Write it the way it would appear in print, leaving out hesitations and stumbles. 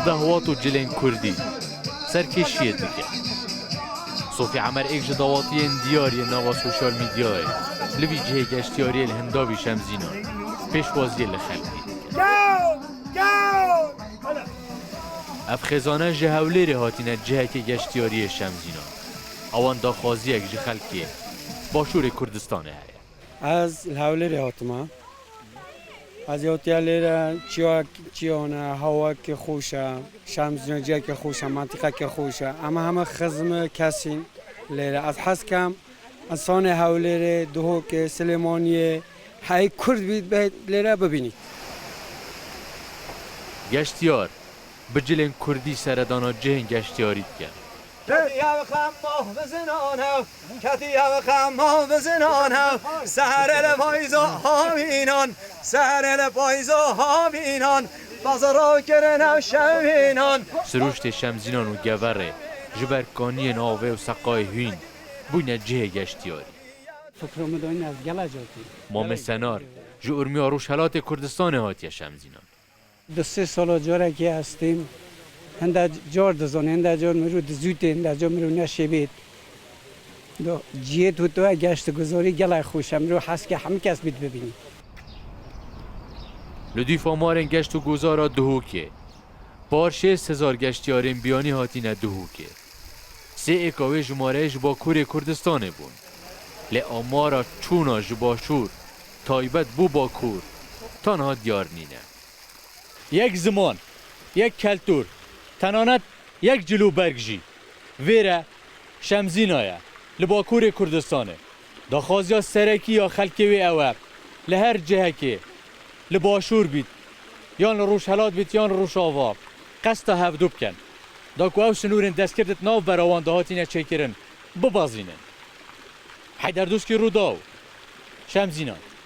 لده هوات و جلین کردی سرکشیه دیگه صوفی عمر ایک جدواتین دیاری نوا سوشال میدیای لوی جه گشتیاری الهنداوی شمزینان پیشوازی لخلقی اف خزانه جهولی ره هاتینه جه که گشتیاری شمزینان اوان داخوازی اک جه خلقی باشور کردستانه هیا از الهولی ره هاتما از یوتیا لیره چیانه هوا که خوشه شمزینان جه که خوشه منطقه که خوشه اما همه خزم کسین لیره از حس کم انسان هولی ره دهو که سلیمانیه های کرد بید لیره ببینید گشتیار بجلین کردی سردانا جهن گشتیاریت کن کتیاب خمه بزنانه کتیاب خمه بزنانه سهر لپایزو هامینان سهر لپایزو هامینان بازارا کرنه شمینان سروشت شمزینان و گوره جبرکانی ناوه و سقای هین بوینه جه گشتیاری فکر مدانی از گله جاتی مام سنار جو ارمی آروش حالات کردستان هاتیه شمزینان 2-3 سال جاره که هستیم هنده جار دزانه هنده جار مرو دزوته هنده جار مرو نشبید جیه تو گشت گذاری گله خوشم مرو حس که همه کس بید ببینی لدی فامارن گشت و گذارا دهوکه بارشه سزار گشتیارین بیانی هاتینه دهوکه سه اکاوه جماره جبا کور کردستانه بون لی آمارا چونا جباشور تایبت بو با کور تنها دیار نینه یک زمان یک کلتور تنانت یک جلو برگجی ویره شمزینایه لباکور کردستانه داخوازیا سرکی یا خلکی وی اوه لهر جهه که لباشور بید یان روش حلات بید یان روش آوا قصد هفدو بکن داکو او سنورین دست کردت ناو براوان دهاتینه چه کرن ببازینن حیدر دوست که رو داو شمزینان